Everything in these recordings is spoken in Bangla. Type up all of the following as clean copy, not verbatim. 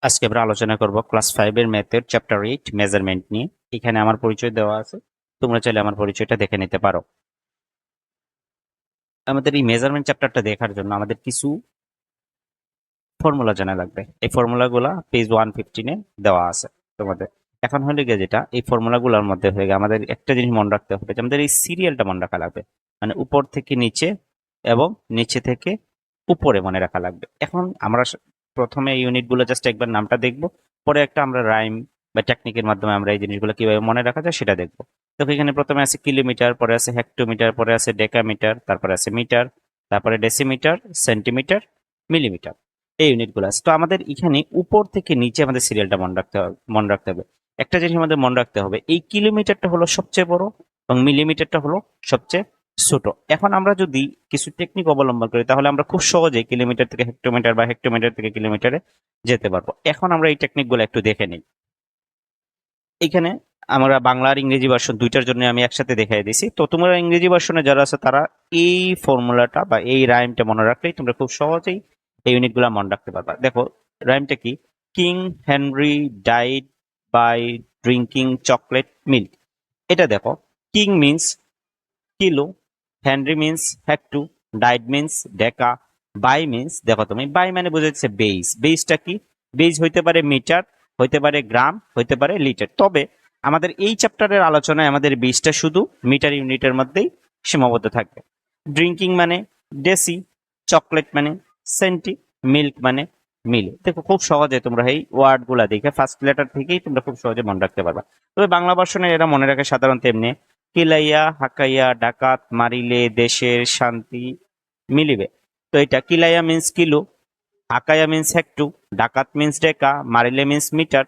আজকে আমরা আলোচনা করব ক্লাস 5 এর ম্যাথের চ্যাপ্টার 8 মেজারমেন্ট নিয়ে। এখানে আমার পরিচয় দেওয়া আছে, তোমরা চাইলে আমার পরিচয়টা দেখে নিতে পারো। আমাদের এই মেজারমেন্ট চ্যাপ্টারটা দেখার জন্য আমাদের কিছু ফর্মুলা জানা লাগবে। এই ফর্মুলাগুলো পেজ 115 এ দেওয়া আছে তোমাদের। এখন হলে গিয়ে যেটা এই ফর্মুলাগুলোর মধ্যে হয়ে গিয়ে আমাদের একটা জিনিস মনে রাখতে হবে যে আমাদের এই সিরিয়ালটা মনে রাখা লাগবে, মানে উপর থেকে নিচে এবং নিচে থেকে উপরে মনে রাখা লাগবে। এখন আমরা প্রথমে এই ইউনিটগুলো জাস্ট একবার নামটা দেখবো, পরে একটা আমরা রাইম বা টেকনিকের মাধ্যমে আমরা এই জিনিসগুলো কিভাবে মনে রাখা যায় সেটা দেখবো। দেখো এখানে প্রথমে আছে কিলোমিটার, পরে আছে হেক্টোমিটার, পরে আছে ডেকামিটার, তারপরে আছে মিটার, তারপরে ডেসিমিটার, সেন্টিমিটার, মিলিমিটার। এই ইউনিটগুলো আছে। তো আমাদের এখানে উপর থেকে নিচে আমাদের সিরিয়ালটা মনে রাখতে হবে। একটা জিনিস আমাদের মনে রাখতে হবে, এই কিলোমিটারটা হলো সবচেয়ে বড় এবং মিলিমিটারটা হলো সবচেয়ে ছোট। এখন আমরা যদি কিছু টেকনিক অবলম্বন করি তাহলে আমরা খুব সহজেই কিলোমিটার থেকে হেক্টোমিটার বা হেক্টোমিটার থেকে কিলোমিটারে যেতে পারবো। এখন আমরা এই টেকনিকগুলো একটু দেখে নিই। এখানে আমরা বাংলা আর ইংরেজি ভার্সন দুইটার জন্য আমি একসাথে দেখাই দিছি। তো তোমরা ইংরেজি ভার্সনে যারা আছে তারা এই ফর্মুলাটা বা এই রাইমটা মনে রাখলেই তোমরা খুব সহজেই এই ইউনিটগুলো মনে রাখতে পারবা। দেখো রাইমটা কি, king Henry died by drinking chocolate milk. এটা দেখো, king means kilo, Henry means hecto, died means deca, by means দেখো তুমি বাই মানে বোঝাচ্ছে বেস। বেসটা কি, বেস হইতে পারে মিটার, হইতে পারে গ্রাম, হইতে পারে লিটার। তবে আমাদের এই চ্যাপ্টারের আলোচনায় আমাদের বেসটা শুধু মিটার ইউনিটের মধ্যেই সীমাবদ্ধ থাকবে। ড্রিঙ্কিং মানে ডেসি, চকলেট মানে সেন্টি, মিল্ক মানে মিলি। দেখো খুব সহজে তোমরা এই ওয়ার্ডগুলা দেখে ফার্স্ট লেটার থেকেই তোমরা খুব সহজে মনে রাখতে পারবা। তবে বাংলা ভার্সনে এরা মনে রাখে সাধারণত এমনি, কিলাইয়া হাকাইয়া ডাকাত মারিলে দেশের শান্তি মিলিবে। তো এটা কিলাইয়া মিন্স কিলো, হাকাইয়া মিন্স হেক্টু, ডাকাত মিন্স ডেকা, মারিলে মিন্স মিটার।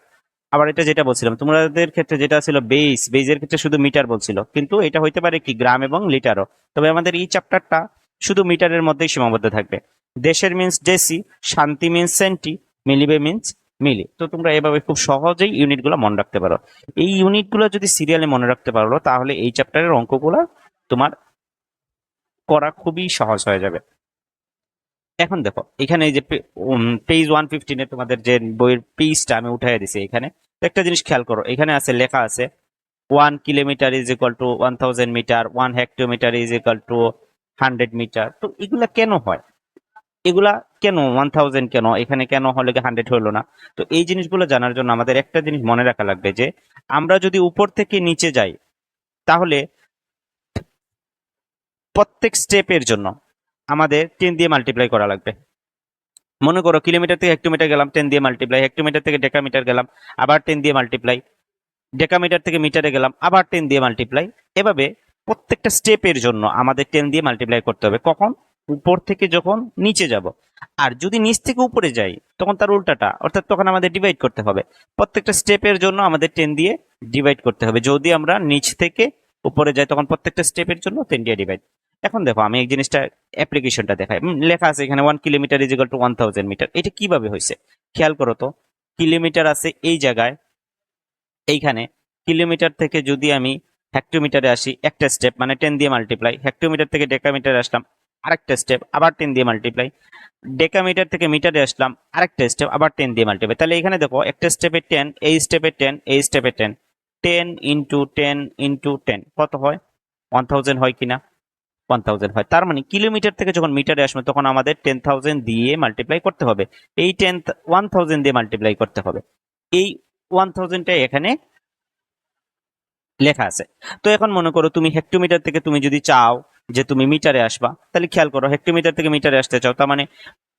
আবার এটা যেটা বলছিলাম তোমাদের ক্ষেত্রে যেটা ছিল বেস, বেজের ক্ষেত্রে শুধু মিটার বলছিল, কিন্তু এটা হইতে পারে কি গ্রাম এবং লিটারও। তবে আমাদের এই চ্যাপ্টারটা শুধু মিটারের মধ্যেই সীমাবদ্ধ থাকবে। দেশের মিন্স ডেসি, শান্তি মিন্স সেন্টি, মিলিবে মিন্স মিলি। তো তোমরা এভাবে খুব সহজেই ইউনিটগুলো মনে রাখতে পারো। এই ইউনিটগুলো যদি সিরিয়ালে মনে রাখতে পারো তাহলে এই চ্যাপ্টারের অঙ্কগুলো তোমার করা খুবই সহজ হয়ে যাবে। এখন দেখো এখানে এই যে পেজ 115 তোমাদের যে বইয়ের পেজটা আমি উঠাই দিছি, এখানে তো একটা জিনিস খেয়াল করো, এখানে আছে লেখা আছে 1 kilometre is equal to 1000 metre, 1 hectometre is equal to 100 metre. তো এগুলা কেন হয়, এগুলা কেন 1000 কেন এখানে কেন হলো 100 হলো না? তো এই জিনিসগুলো জানার জন্য আমাদের একটা জিনিস মনে রাখা লাগবে যে আমরা যদি উপর থেকে নিচে যাই তাহলে প্রত্যেক স্টেপের জন্য আমাদের 10 দিয়ে মাল্টিপ্লাই করা লাগবে। মনে করো কিলোমিটার থেকে হেক্টোমিটার গেলাম 10 দিয়ে মাল্টিপ্লাই, হেক্টোমিটার থেকে ডেকামিটার গেলাম আবার 10 দিয়ে মাল্টিপ্লাই, ডেকামিটার থেকে মিটারে গেলাম আবার 10 দিয়ে মাল্টিপ্লাই। এভাবে প্রত্যেকটা স্টেপের জন্য আমাদের 10 দিয়ে মাল্টিপ্লাই করতে হবে। কখন? উপর থেকে যখন নিচে যাব। আর যদি নিচ থেকে উপরে যাই তখন তার উল্টাটা, অর্থাৎ তখন আমাদের ডিভাইড করতে হবে। প্রত্যেকটা স্টেপের জন্য আমাদের 10 দিয়ে ডিভাইড করতে হবে। যদি আমরা নিচ থেকে উপরে যাই তখন প্রত্যেকটা স্টেপের জন্য 10 দিয়ে ডিভাইড। এখন দেখো আমি এই জিনিসটা অ্যাপ্লিকেশনটা দেখাই। লেখা আছে এখানে 1 kilometre is equal to 1000 metre. এটা কিভাবে হয়েছে খেয়াল করো তো। কিলোমিটার আছে এই জায়গায়, এইখানে। কিলোমিটার থেকে যদি আমি হেক্টোমিটারে আসি একটা স্টেপ, মানে 10 দিয়ে মাল্টিপ্লাই। হেক্টোমিটার থেকে ডেকামিটারে আসলাম আরেকটা স্টেপ, আবার 10 দিয়ে মাল্টিপ্লাই। ডেকামিটার থেকে মিটারে আসলাম আরেকটা স্টেপ, আবার 10 দিয়ে মাল্টিপ্লাই। তাহলে এখানে দেখো একটা স্টেপে 10, এই স্টেপে 10, এই স্টেপে 10, 10 ইন্টু 10 ইন্টু 10 কত হয়? 1000 হয় কিনা? 1000 হয়। তার মানে কিলোমিটার থেকে যখন মিটারে আসবে তখন আমাদের 10,000 দিয়ে মাল্টিপ্লাই করতে হবে। এই 1000 দিয়ে মাল্টিপ্লাই করতে হবে। এই 1000টা এখানে লেখা আছে। তো এখন মনে করো তুমি হেক্টোমিটার থেকে তুমি যদি চাও যে তুমি মিটারে আসবা, তাহলে খেয়াল করো হেক্টোমিটার থেকে মিটারে আসতে চাও, তার মানে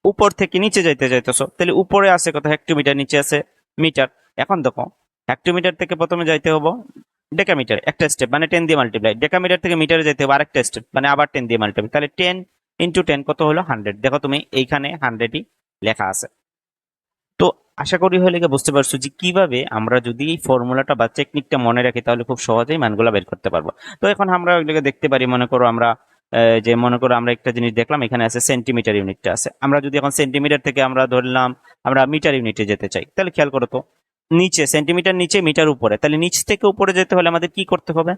উপর থেকে নিচে যাইতে যাইতেছো, তাহলে উপরে আছে কত হেক্টোমিটার, নিচে আছে মিটার। এখন দেখো হেক্টোমিটার থেকে প্রথমে যাইতে হবো ডেকামিটার একটা স্টেপ, মানে 10 দিয়ে মাল্টিপ্লাই। ডেকামিটার থেকে মিটারে যাইতে হবে আরেকটা স্টেপ, মানে আবার 10 দিয়ে মাল্টিপ্লাই। তাহলে 10 ইন্টু 10 কত হলো? 100। দেখো তুমি এইখানে 100ই লেখা আছে। তো আশা করি হলে বুঝতে পারছো যে কিভাবে আমরা যদি এই ফর্মুলাটা বা টেকনিকটা মনে রাখি তাহলে খুব সহজেই মানগুলা বের করতে পারবো। তো এখন আমরা ওইগুলোকে দেখতে পারি। মনে করো আমরা মনে করো আমরা একটা জিনিস দেখলাম, এখানে আছে সেন্টিমিটার ইউনিটটা আছে। আমরা যদি এখন সেন্টিমিটার থেকে আমরা ধরলাম আমরা মিটার ইউনিটে যেতে চাই, তাহলে খেয়াল করো তো নিচে সেন্টিমিটার, নিচে মিটার উপরে, তাহলে নিচ থেকে উপরে যেতে হলে আমাদের কি করতে হবে?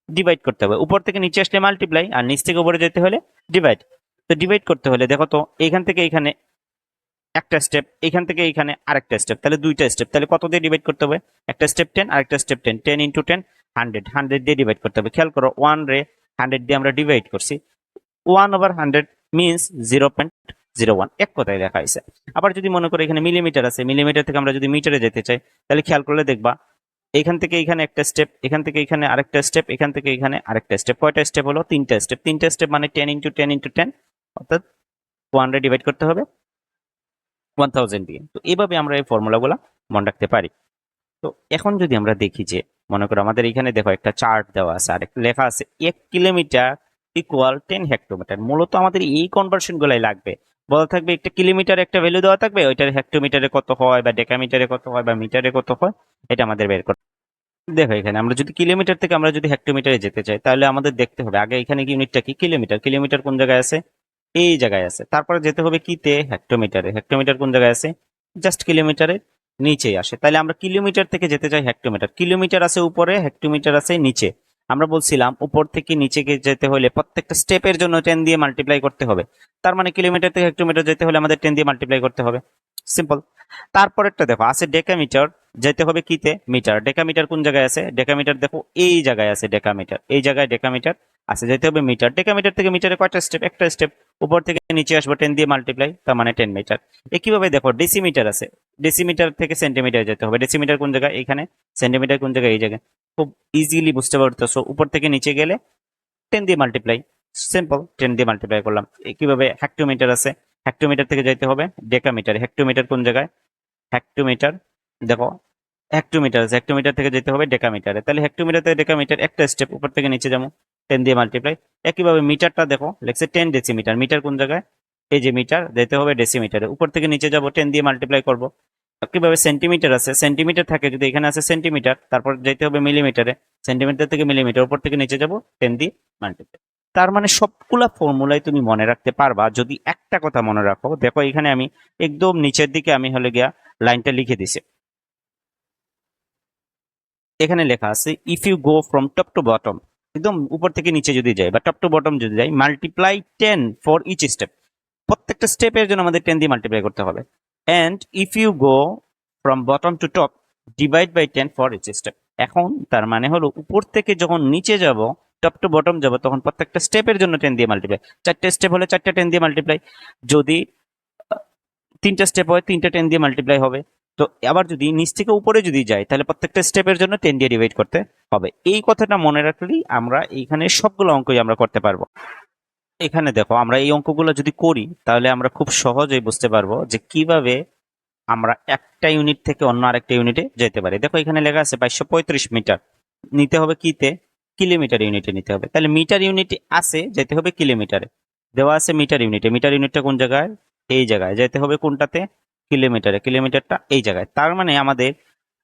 ডিভাইড করতে হবে। উপর থেকে নিচে আসলে মাল্টিপ্লাই, আর নিচ থেকে উপরে যেতে হলে ডিভাইড। তো ডিভাইড করতে হলে দেখো তো এইখান থেকে এখানে একটা স্টেপ, এখান থেকে এখানে আরেকটা স্টেপ, তাহলে দুইটা স্টেপ, তাহলে কত দিয়ে ডিভাইড করতে হবে? একটা স্টেপ 10, আরেকটা স্টেপ 10, 10 ইন্টু 10 100, 100 দিয়ে ডিভাইড করতে হবে। খেয়াল করো 1 রে 100 দিয়ে আমরা ডিভাইড করছি, 1/100 মিনস 0.01, এক কথায় লেখা হয়েছে। আবার যদি মনে করো এখানে মিলিমিটার আছে, মিলিমিটার থেকে আমরা যদি মিটারে যেতে চাই, তাহলে খেয়াল করলে দেখবা এখান থেকে এখানে একটা স্টেপ, এখান থেকে এখানে আরেকটা স্টেপ, এখান থেকে এখানে আরেকটা স্টেপ। কয়টা স্টেপ হলো? তিনটা স্টেপ। তিনটা স্টেপ মানে 10 ইন্টু 10 ইন্টু 10, অর্থাৎ 100 ডিভাইড করতে হবে 1000 দিয়ে। তো এইভাবে আমরা এই ফর্মুলাগুলো মনে রাখতে পারি। তো এখন যদি আমরা দেখি যে মনে করো আমাদের এখানে দেখো একটা চার্ট দেওয়া আছে, আর লেখা আছে 1 কিলোমিটার ইকুয়াল 10 হেক্টোমিটার। মূলত আমাদের এই কনভার্সন গুলাই লাগবে। বলা থাকবে একটা কিলোমিটার একটা ভ্যালু দেওয়া থাকবে, ওইটার হেক্টোমিটারে কত হয় বা ডেকামিটারে কত হয় বা মিটারে কত হয়, এটা আমাদের বের করতে। দেখো এখানে আমরা যদি কিলোমিটার থেকে আমরা যদি হেক্টোমিটারে যেতে চাই, তাহলে আমাদের দেখতে হবে আগে এখানে ইউনিটটা কি, কিলোমিটার। কিলোমিটার কোন জায়গায় আছে? এই জায়গায় আছে। তারপরে যেতে হবে কিতে? হেক্টোমিটারে। হেক্টোমিটার কোন জায়গায় আছে? জাস্ট কিলোমিটারের নিচেই আসে। তাহলে আমরা কিলোমিটার থেকে যেতে চাই হেক্টোমিটার। কিলোমিটার আছে উপরে, হেক্টোমিটার আছে নিচে। আমরা বলছিলাম উপর থেকে নিচে যেতে হলে প্রত্যেকটা স্টেপের জন্য 10 দিয়ে মাল্টিপ্লাই করতে হবে। তার মানে কিলোমিটার থেকে হেক্টোমিটার যেতে হলে আমাদের 10 দিয়ে মাল্টিপ্লাই করতে হবে। সিম্পল। তারপরেরটা দেখো আছে ডেকামিটার, যেতে হবে কিতে? মিটার। ডেকামিটার কোন জায়গায় আছে? ডেকামিটার দেখো এই জায়গায় আছে ডেকামিটার, এই জায়গায় ডেকামিটার আছে, যেতে হবে মিটার। ডেকামিটার থেকে মিটারে কয়টা স্টেপ? একটা স্টেপ। উপর থেকে নিচে আসবো 10 দিয়ে মাল্টিপ্লাই, তার মানে 10 মিটার। একইভাবে দেখো ডেসিমিটার আছে, ডেসিমিটার থেকে সেন্টিমিটার যেতে হবে। ডেসিমিটার কোন জায়গায়? এখানে। সেন্টিমিটার কোন জায়গায়? এই জায়গায়। খুব ইজিলি বুঝতে পারতেছো, উপর থেকে নিচে গেলে 10 দিয়ে মাল্টিপ্লাই, সিম্পল 10 দিয়ে মাল্টিপ্লাই করলাম। কিভাবে? হেক্টোমিটার আছে, হেক্টোমিটার থেকে যেতে হবে ডেকামিটার। হেক্টোমিটার কোন জায়গায়? হেক্টোমিটার দেখো হেক্টোমিটার আছে, হেক্টোমিটার থেকে যেতে হবে ডেকামিটারে। তাহলে হেক্টোমিটার থেকে ডেকামিটার একটা স্টেপ, উপর থেকে নিচে যাবো 10 দিয়ে মাল্টিপ্লাই। একইভাবে মিটারটা দেখো লেখছে 10 ডেসিমিটার। মিটার কোন জায়গায়? এই যে মিটার, যেতে হবে ডেসিমিটারে। উপর থেকে নিচে যাবো 10 দিয়ে মাল্টিপ্লাই করবো। একইভাবে সেন্টিমিটার আছে, সেন্টিমিটার থাকে যদি এখানে আছে সেন্টিমিটার, তারপর যেতে হবে মিলিমিটারে। সেন্টিমিটার থেকে মিলিমিটার, উপর থেকে নিচে যাবো 10 দিয়ে মাল্টিপ্লাই। তার মানে সবগুলা ফর্মুলাই তুমি মনে রাখতে পারবা যদি একটা কথা মনে রাখো। দেখো এখানে আমি একদম নিচের দিকে আমি হলে গিয়া লাইনটা লিখে দিছি। এখানে লেখা আছে if you go from top to bottom, একদম উপর থেকে নিচে যদি যাই বা টপ টু বটম যদি যাই, মাল্টিপ্লাই 10 ফর ইচ স্টেপ। প্রত্যেকটা স্টেপের জন্য আমাদের 10 দিয়ে মাল্টিপ্লাই করতে হবে। And if you go from bottom to top, divide by 10 for each step. এখন তার মানে হলো উপর থেকে যখন নিচে যাব, টপ টু বটম যাব, তখন প্রত্যেকটা স্টেপের জন্য 10 দিয়ে মাল্টিপ্লাই। চারটে স্টেপ হলে চারটে 10 দিয়ে মাল্টিপ্লাই। যদি তিনটা স্টেপ হয়, তিনটা 10 দিয়ে মাল্টিপ্লাই হবে। তো আবার যদি নিচ থেকে উপরে যদি যাই, তাহলে প্রত্যেকটা স্টেপের জন্য 10 দিয়ে ডিভাইড করতে হবে। এই কথাটা মনে রাখলেই আমরা এইখানে সবগুলো অঙ্কই আমরা করতে পারবো। এখানে দেখো আমরা এই অঙ্কগুলো যদি করি, তাহলে আমরা খুব সহজেই বুঝতে পারবো যে কিভাবে আমরা একটা ইউনিট থেকে অন্য আরেকটা ইউনিটে যেতে পারি। দেখো এখানে লেখা আছে 2235 মিটার, নিতে হবে কিতে? কিলোমিটার ইউনিটে নিতে হবে। তাহলে মিটার ইউনিটে আছে, যেতে হবে কিলোমিটারে। দেওয়া আছে মিটার ইউনিটে, মিটার ইউনিটটা কোন জায়গায়? এই জায়গায়। যেতে হবে কোনটাতে? কিলোমিটারে। কিলোমিটারটা এই জায়গায়। তার মানে আমাদের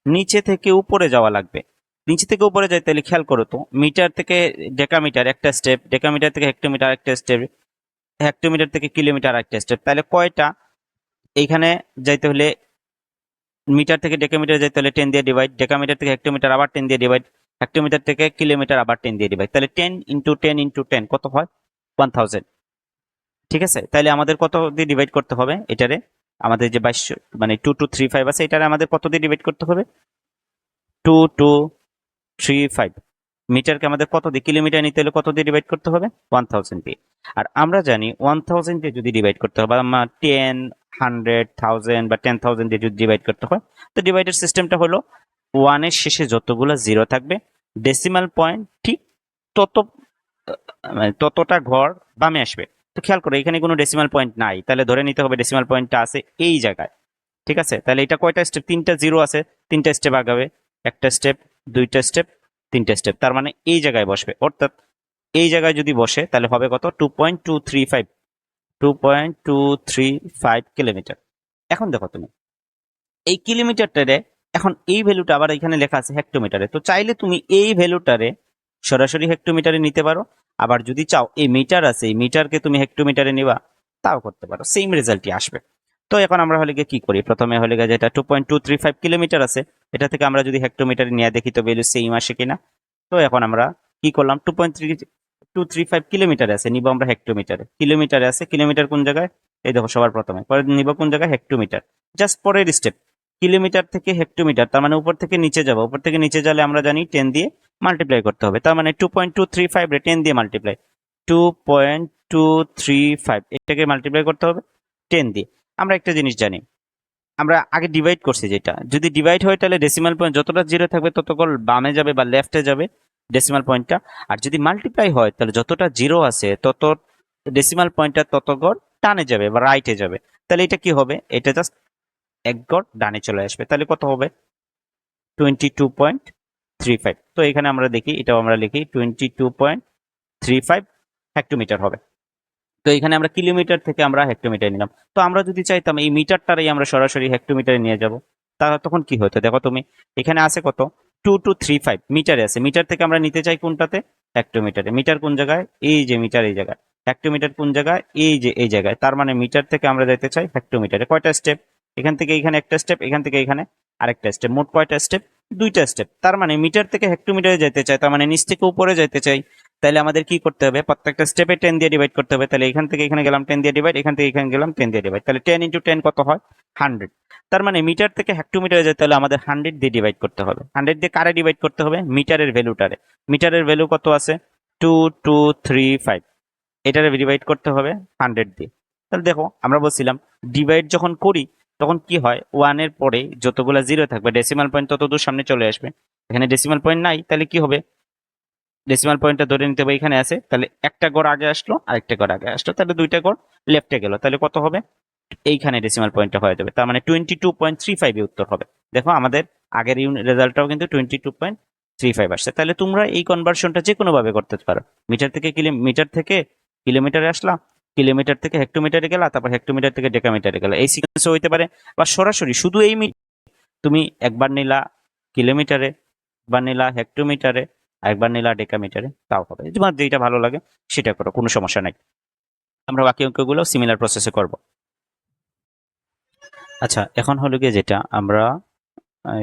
নিচে থেকে উপরে যাওয়া লাগবে। নিচে থেকে উপরে যাই, তাহলে খেয়াল করো তো, মিটার থেকে ডেকামিটার একটা স্টেপ, ডেকামিটার থেকে হেক্টোমিটার একটা স্টেপ, হেক্টোমিটার থেকে কিলোমিটার একটা স্টেপ। তাহলে কয়টা? এইখানে যাইতে হলে মিটার থেকে ডেকামিটার যাইতে হলে 10 দিয়ে ডিভাইড, ডেকামিটার থেকে হেক্টোমিটার আবার 10 দিয়ে ডিভাইড, হেক্টোমিটার থেকে কিলোমিটার আবার 10 দিয়ে ডিভাইড। তাহলে 10 ইন্টু 10 ইন্টু 10 কত হয়? 1000। ঠিক আছে, তাহলে আমাদের কত দিয়ে ডিভাইড করতে হবে এটারে? আমাদের যে 22 মানে 2235 আছে, এটারে আমাদের কত দিয়ে ডিভাইড করতে হবে? 2235। মিটারকে আমাদের কত দিয়ে, কিলোমিটার নিতে হলে কত দিয়ে ডিভাইড করতে হবে? 1000 দিয়ে। আর আমরা জানি 1000 দিয়ে যদি ডিভাইড করতে হবে, আমরা 10, 100, 1000 বা 10,000 দিয়ে যদি ডিভাইড করতে হয়, তো ডিভাইডের সিস্টেমটা হলো 1 এর শেষে যতগুলো জিরো থাকবে, ডেসিমাল পয়েন্ট ঠিক তত মানে ততটা ঘর বামে আসবে। তো খেয়াল করো এখানে কোনো ডেসিমাল পয়েন্ট নাই, তাহলে ধরে নিতে হবে ডেসিমাল পয়েন্টটা আছে এই জায়গায়। ঠিক আছে, তাহলে এটা কয়টা স্টেপ? তিনটা জিরো আছে, তিনটা স্টেপ আগাবে। একটা স্টেপ, দুইটা স্টেপ, তিনটা স্টেপ। তার মানে এই জায়গায় বসবে, অর্থাৎ এই জায়গায় যদি বসে তাহলে হবে কত? 2.235, 2.235 কিলোমিটার। এখন দেখো তুমি এই কিলোমিটারটারে, এখন এই ভ্যালুটা আবার এখানে লেখা আছে হেক্টোমিটারে। তো চাইলে তুমি এই ভ্যালুটারে সরাসরি হেক্টোমিটারে নিতে পারো, আবার যদি চাও এই মিটার আছে, এই মিটারকে তুমি হেক্টোমিটারে নিবা, তাও করতে পারো, সেম রেজাল্টই আসবে। তো এখন আমরা হলে গিয়ে কি করি? প্রথমে হলে গিয়ে যেটা 2.235 কিলোমিটার আছে, এটা থেকে আমরা যদি হেক্টোমিটারে নিয়ে দেখি তো ভ্যালু সেম আসে কিনা। তো এখন আমরা কি করলাম? 2.235 কিলোমিটার আছে, নিব আমরা হেক্টোমিটারে। কিলোমিটারে আছে, কিলোমিটার কোন জায়গায়? এই দেখো সবার প্রথমে, পরে নিব কোন জায়গায়, হেক্টোমিটার। জাস্ট পরের স্টেপ, কিলোমিটার থেকে হেক্টোমিটার, তার মানে উপর থেকে নিচে যাবো, উপর থেকে নিচে গেলে আমরা জানি 10 দিয়ে মাল্টিপ্লাই করতে হবে, তার মানে 2.235 রে 10 দিয়ে মাল্টিপ্লাই, 2.235 এটাকে মাল্টিপ্লাই করতে হবে 10 দিয়ে। আমরা একটা জিনিস জানি, আমরা আগে ডিভাইড করছি, যেটা যদি ডিভাইড হয় তাহলে ডেসিমাল পয়েন্ট যতটা জিরো থাকবে ততক্ষণ বামে যাবে বা লেফটে যাবে ডেসিমাল পয়েন্টটা, আর যদি মাল্টিপ্লাই হয় তাহলে যতটা জিরো আছে তত ডেসিমাল পয়েন্টটা ততক্ষণ ডানে যাবে বা রাইটে যাবে। তাহলে এটা কি হবে, এটা জাস্ট এক গড় ডানে চলে আসবে, তাহলে কত হবে 22.35। তো এখানে আমরা দেখি, এটাও আমরা লিখি 22.35 হেক্টোমিটার হবে। তো এখানে আমরা কিলোমিটার থেকে আমরা হেক্টোমিটার নিলাম, তো আমরা যদি চাইতাম এই মিটারটারই আমরা সরাসরি হেক্টোমিটারে নিয়ে যাব, তাহলে তখন কি হতো, দেখো তুমি এখানে আছে কত 2235 মিটারে আছে, মিটার থেকে আমরা নিতে চাই কোনটাতে, হেক্টোমিটারে। মিটার কোন জায়গায়, এই যে মিটার এই জায়গায়, হেক্টোমিটার কোন জায়গায়, এই যে এই জায়গায়, তার মানে মিটার থেকে আমরা যেতে চাই হেক্টোমিটারে। কয়টা স্টেপ, এখান থেকে এখানে একটা স্টেপ, এখান থেকে এখানে আরেকটা স্টেপ, মোট কয়টা স্টেপ, দুইটা স্টেপ। তার মানে মিটার থেকে হেক্টোমিটারে যেতে চাই, তার মানে নিচ থেকে উপরে যেতে চাই, তাহলে আমাদের কি করতে হবে, প্রত্যেকটা স্টেপে 10 দিয়ে ডিভাইড করতে হবে। তাহলে এখান থেকে এখানে গেলাম 10 দিয়ে ডিভাইড, এখান থেকে এখানে গেলাম 10 দিয়ে ডিভাইড, তাহলে 10 ইন্টু 10 কত হয় 100। তার মানে মিটার থেকে হেক্টোমিটারে যেতে হলে আমাদের 100 দিয়ে ডিভাইড করতে হবে। 100 দিয়ে কারে ডিভাইড করতে হবে, মিটারের ভ্যালুটারে। মিটারের ভ্যালু কত আছে 2235, এটারে ডিভাইড করতে হবে 100 দিয়ে। তাহলে দেখো আমরা বলছিলাম ডিভাইড যখন করি তখন কি হয়, 1 এর পরে যতগুলো জিরো থাকবে ডেসিমাল পয়েন্ট তত দূর সামনে চলে আসবে। এখানে ডেসিমাল পয়েন্ট নাই, তাহলে কি হবে, ডেসিমাল পয়েন্টটা ধরে নিতে হবে এখানে আছে, তাহলে একটা গড় আগে আসলো আরেকটা গড় আগে আসলো, তাহলে দুইটা গড় লেফটে গেল, তাহলে কত হবে, এইখানে ডেসিমাল পয়েন্টটা হয়ে যাবে, তার মানে 22.35 এ উত্তর হবে। দেখো আমাদের আগের রেজাল্টটাও কিন্তু 22.35 আসছে। তাহলে তোমরা এই কনভার্সনটা যে কোনো ভাবে করতে পারো, মিটার থেকে মিটার থেকে কিলোমিটারে আসলাম, কিলোমিটার থেকে হেক্টোমিটারে গেলা, তারপর হেক্টোমিটার থেকে ডেকামিটারে গেলা, এই সিকোয়েন্সে হইতে পারে, বা সরাসরি শুধু এই তুমি একবার নিলা কিলোমিটারে, একবার নিলা হেক্টোমিটারে, একবার নিলা ডেকামিটারে, তাও হবে, তোমার যেটা ভালো লাগে সেটা করো, কোনো সমস্যা নাই। আমরা বাকি অঙ্কগুলো সিমিলার প্রসেসে করব। আচ্ছা, এখন হলো গিয়ে যেটা আমরা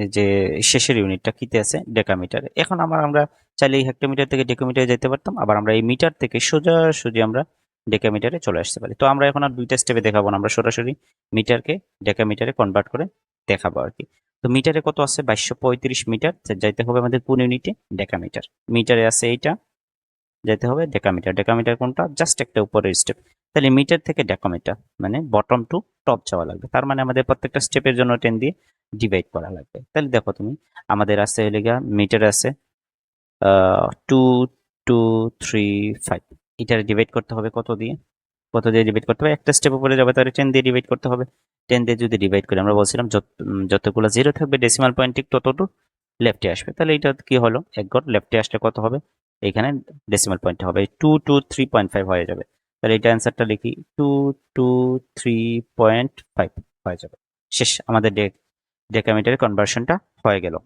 এই যে শেষের ইউনিটটা কিতে আছে, ডেকামিটারে। এখন আমরা চাইলে এই হেক্টোমিটার থেকে ডেকামিটারে যেতে পারতাম, আবার আমরা এই মিটার থেকে সোজাসুজি আমরা ডেকামিটারে চলে আসতে পারি। তো আমরা এখন আর দুইটা স্টেপে দেখাবো না, আমরা সরাসরি মিটারকে ডেকামিটারে কনভার্ট করে দেখাবো আর কি। তো মিটারে কত আছে 2235 মিটার, যাইতে হবে আমাদের কোন ইউনিটে, ডেকামিটার। মিটারে আছে এইটা, যেতে হবে ডেকামিটার। ডেকামিটার কোনটা, জাস্ট একটা উপরের স্টেপ। তাহলে মিটার থেকে ডেকামিটার মানে বটম টু টপ যাওয়া লাগবে, তার মানে আমাদের প্রত্যেকটা স্টেপের জন্য 10 দিয়ে ডিভাইড করা লাগবে। তাহলে দেখো তুমি আমাদের আছে এলিগা মিটার আছে 2235, এটার ডিভাইড করতে হবে কত দিয়ে, কত দিয়ে ডিভাইড করতে হবে, একটা স্টেপ উপরে যাবে তাহলে 10 দিয়ে ডিভাইড করতে হবে। 10 দিয়ে যদি ডিভাইড করি, আমরা বলছিলাম যতগুলো জিরো থাকবে ডেসিমাল পয়েন্ট ঠিক ততটুকু লেফটে আসবে, তাহলে এটা কি হলো, এক গড় লেফটে আসলে কত হবে, এখানে ডেসিমাল পয়েন্ট হবে 223.5 হয়ে যাবে। তাহলে এটা অ্যান্সারটা লিখি 223.5 হয়ে যাবে। শেষ, আমাদের ডেকামিটারের কনভার্সনটা হয়ে গেল।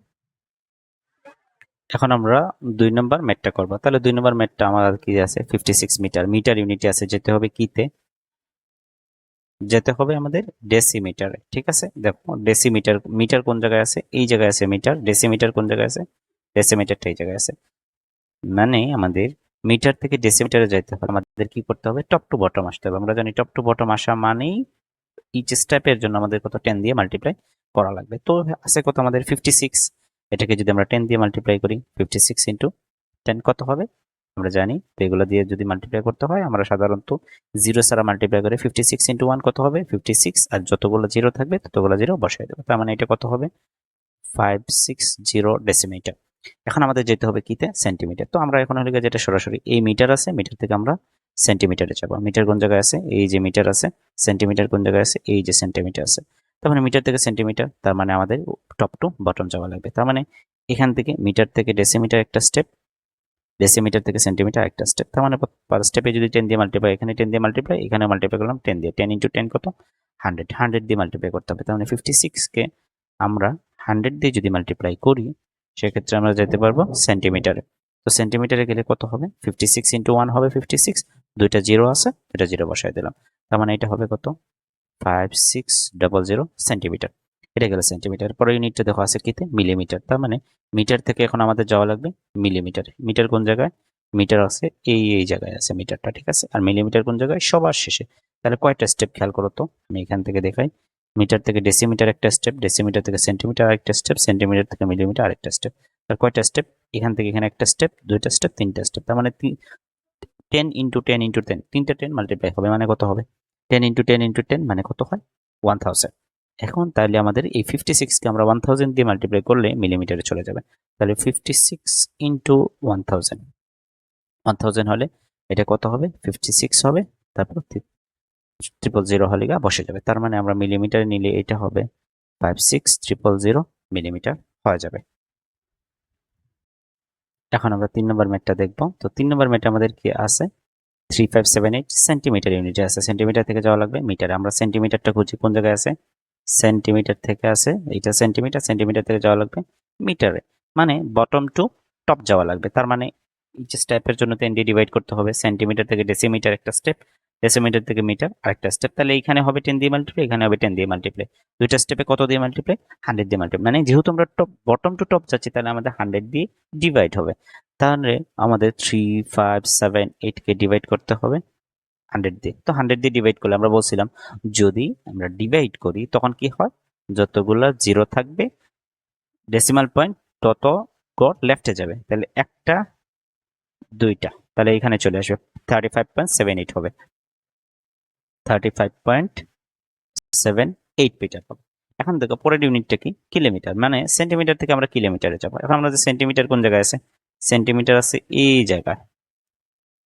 এখন আমরা 2 নম্বর ম্যাথটা করব। তাহলে 2 নম্বর ম্যাথটা আমার কি আছে 56 মিটার, মিটার ইউনিটে আছে, যেতে হবে কিতে, যেতে হবে আমাদের ডেসিমিটারে। ঠিক আছে, দেখো ডেসিমিটার, মিটার কোন জায়গায় আছে, এই জায়গায় আছে মিটার, ডেসিমিটার কোন জায়গায় আছে, ডেসিমিটারটা এই জায়গায় আছে। মানে আমাদের মিটার থেকে ডেসিমিটারে যেতে হবে, আমাদের কি করতে হবে, টপ টু বটম আসতে হবে। আমরা জানি টপ টু বটম আসা মানেই ইচ স্টেপের জন্য আমাদের কত 10 দিয়ে মাল্টিপ্লাই করা লাগবে। তো আছে কত আমাদের 56, এটাকে যদি আমরা 10 দিয়ে মাল্টিপ্লাই করি, 56 ইন্টু 10 কত হবে আমরা জানি। তো এগুলো দিয়ে যদি মাল্টিপ্লাই করতে হয় আমরা সাধারণত জিরো ছাড়া মাল্টিপ্লাই করে 56 ইন্টু 1 কত হবে 56, আর যতগুলো জিরো থাকবে ততগুলো জিরো বসাই দেবো, তার মানে এটা কত হবে 560 ডেসিমিটার। এখন আমাদের যেতে হবে কিতে, সেন্টিমিটার। তো আমরা এখন হলে যেটা সরাসরি এই মিটার আছে, মিটার থেকে আমরা সেন্টিমিটারে যাবো। মিটার কোন জায়গায় আছে, এই যে মিটার আছে, সেন্টিমিটার কোন জায়গায় আছে, এই যে সেন্টিমিটার আছে। তার মানে মিটার থেকে সেন্টিমিটার, তার মানে আমাদের টপ টু বটম যাওয়া লাগবে। তার মানে এখান থেকে মিটার থেকে ডেসিমিটার একটা স্টেপ, ডেসিমিটার থেকে সেন্টিমিটার একটা স্টেপ, তার মানে পার স্টেপে যদি 10 দিয়ে মাল্টিপ্লাই, এখানে 10 দিয়ে মাল্টিপ্লাই, এখানে মাল্টিপ্লাই করলাম 10 দিয়ে, 10 ইন্টু 10 কত 100, 100 দিয়ে মাল্টিপ্লাই করতে হবে। তার মানে 56কে আমরা 100 দিয়ে যদি মাল্টিপ্লাই করি সেক্ষেত্রে আমরা যেতে পারবো সেন্টিমিটারে। তো সেন্টিমিটারে গেলে কত হবে 56 ইন্টু 1 হবে 56, দুইটা জিরো আছে, দুইটা জিরো বসাই দিলাম, তার মানে এটা হবে কত 5600 সেন্টিমিটার। এটা গেল সেন্টিমিটার। পরে ইউনিটটা দেখো আছে কিতে, মিলিমিটার। তার মানে মিটার থেকে এখন আমাদের যাওয়া লাগবে মিলিমিটারে। মিটার কোন জায়গায়, মিটার আছে এই জায়গায় আছে মিটারটা, ঠিক আছে। আর মিলিমিটার কোন জায়গায়, সবার শেষে। তাহলে কয়টা স্টেপ খেয়াল করো তো, আমি এখান থেকে দেখাই। মিটার থেকে ডেসিমিটার একটা স্টেপ, ডেসিমিটার থেকে সেন্টিমিটার আরেকটা স্টেপ, সেন্টিমিটার থেকে মিলিমিটার আরেকটা স্টেপ। তাহলে কয়টা স্টেপ, এখান থেকে এখানে একটা স্টেপ, দুইটা স্টেপ, তিনটা স্টেপ। তার মানে 10 ইন্টু 10 ইন্টু 10, তিনটা 10 মাল্টিপ্লাই হবে মানে কত হবে, 10 ইন্টু 10 ইন্টু 10 মানে কত হয় 1000। এখন তাহলে আমাদের এই 56 কে আমরা 1000 দিয়ে মাল্টিপ্লাই করলে মিলিমিটারে চলে যাবে। তাহলে 56 ইন্টু 1000, 1000 হলে এটা কত হবে 56 হবে, তারপর 000 হলে গা বসে যাবে। তার মানে আমরা মিলিমিটারে নিলে এটা হবে 56000 মিলিমিটার হয়ে যাবে। এখন আমরা 3 নম্বর ম্যাথটা দেখব। তো 3 নম্বর ম্যাথে আমাদের কি আছে, 3578 সেন্টিমিটার ইউনিটে আছে। সেন্টিমিটার থেকে যাওয়া লাগবে মিটারে। আমরা সেন্টিমিটারটা খুঁজি কোন জায়গায় আছে, সেন্টিমিটার থেকে আছে, এটা সেন্টিমিটার, সেন্টিমিটার থেকে যাওয়া লাগবে মিটারে, মানে বটম টু টপ যাওয়া লাগবে। তার মানে ইচ স্টেপের জন্য 10 দিয়ে ডিভাইড করতে হবে। সেন্টিমিটার থেকে ডেসিমিটার একটা স্টেপ, ডেসিমিটার থেকে মিটার আরেকটা স্টেপ। তাহলে এখানে হবে 10 দিয়ে মাল্টিপ্লাই, এখানে হবে 10 দিয়ে মাল্টিপ্লাই। দুইটা স্টেপে কত দিয়ে মাল্টিপ্লাই, 100 দিয়ে মাল্টিপ্লাই। মানে যেহেতু আমরা টপ বটম টু টপ যাচ্ছি, তাহলে আমাদের 100 দিয়ে ডিভাইড হবে। তাহলে আমাদের 3578 কে ডিভাইড করতে হবে 100 দিয়ে। তো 100 দিয়ে ডিভাইড করলে আমরা বলছিলাম যদি আমরা ডিভাইড করি তখন কি হয়, যতগুলো জিরো থাকবে ডেসিমাল পয়েন্ট তত গড় লেফটে যাবে। তাহলে একটা দুইটা, তাহলে এখানে চলে আসবে 35.78 হবে, 35.78 মিটার হবে। এখন দেখো পরের ইউনিটটা কি, কিলোমিটার, মানে সেন্টিমিটার থেকে আমরা কিলোমিটারে যাবো। এখন আমাদের সেন্টিমিটার কোন জায়গায় আছে, সেন্টিমিটার আছে এই জায়গায়,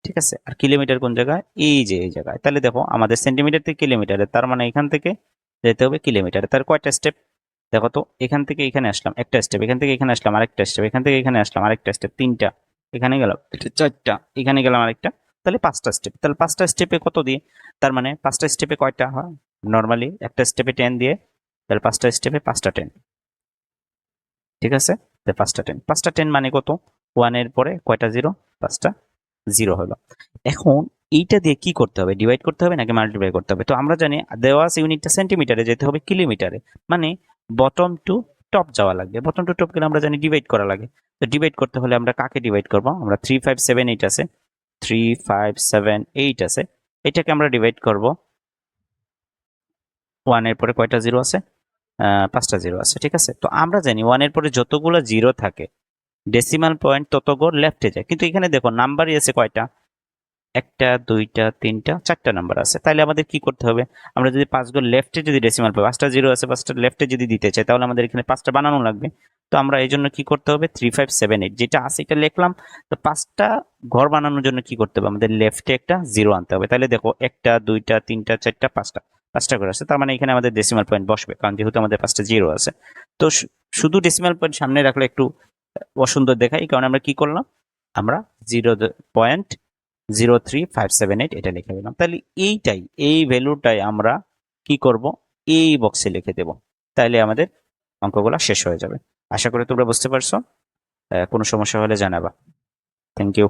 ঠিক আছে। আর কিলোমিটার কোন জায়গায়, এই যে এই জায়গায়। তাহলে দেখো আমাদের সেন্টিমিটার থেকে কিলোমিটারে, তার মানে এখান থেকে যেতে হবে কিলোমিটারে। তার কয়টা স্টেপ দেখো তো, এখান থেকে এখানে আসলাম একটা স্টেপ, এখান থেকে এখানে আসলাম আরেকটা স্টেপ, এখান থেকে এখানে আসলাম আরেকটা স্টেপ, তিনটা, এখানে গেলাম এটা চারটা, এখানে গেলাম আরেকটা, তাহলে পাঁচটা স্টেপ। তাহলে পাঁচটা স্টেপে কত দিয়ে, তার মানে পাঁচটা স্টেপে কয়টা হয়, নর্মালি একটা স্টেপে 10 দিয়ে, তাহলে পাঁচটা স্টেপে পাঁচটা 10, ঠিক আছে। তাহলে পাঁচটা 10, পাঁচটা 10 মানে কত, 1 এর পরে কয়টা জিরো, পাঁচটা জিরো হলো। এখন এইটা দিয়ে কি করতে হবে, ডিভাইড করতে হবে নাকি মাল্টিপ্লাই করতে হবে। তো আমরা জানি দেওয়া আছে ইউনিটটা সেন্টিমিটারে, যেতে হবে কিলোমিটারে, মানে বটম টু টপ যাওয়া লাগবে। বটম টু টপ গেলে আমরা জানি ডিভাইড করা লাগে। তো ডিভাইড করতে হলে আমরা কাকে ডিভাইড করব, আমরা 3578 আছে, 3578 আছে, এটাকে আমরা ডিভাইড করব 1 এর পরে কয়টা জিরো আছে, পাঁচটা জিরো আছে, ঠিক আছে। তো আমরা জানি 1 এর পরে যতগুলো জিরো থাকে ডেসিমাল পয়েন্ট তত গড় লেফটে যায়। কিন্তু এখানে দেখো নাম্বারই আছে কয়টা, একটা দুইটা তিনটা চারটা নাম্বার আছে। তাহলে আমাদের কি করতে হবে, আমরা যদি 5 ঘর লেফটে যদি ডেসিমাল পাই, 5টা জিরো আছে, 5টা লেফটে যদি দিতে চাই, তাহলে আমাদের এখানে 5টা বানানো লাগবে। তো আমরা এই জন্য কি করতে হবে, 3578 যেটা আছে এটা লিখলাম। তো 5টা ঘর বানানোর জন্য কি করতে হবে, আমাদের লেফটে একটা জিরো আনতে হবে। তাহলে দেখো একটা দুইটা তিনটা চারটা পাঁচটা, 5টা ঘর আছে, তার মানে এখানে আমাদের ডেসিমাল পয়েন্ট বসবে, কারণ যেহেতু আমাদের 5টা জিরো আছে। তো শুধু ডেসিমাল পয়েন্ট সামনে রাখলে একটু অসুন্দর দেখায়, এই কারণে আমরা কি করলাম, আমরা 0.03578 এটা লিখে দিলাম। তাহলে এইটাই, এই ভ্যালুটাই আমরা কি করব, এই বক্সে লিখে দেব। তাহলে আমাদের অঙ্কগুলো শেষ হয়ে যাবে। আশা করি তোমরা বুঝতে পারছো। কোনো সমস্যা হলে জানাবা। Thank you.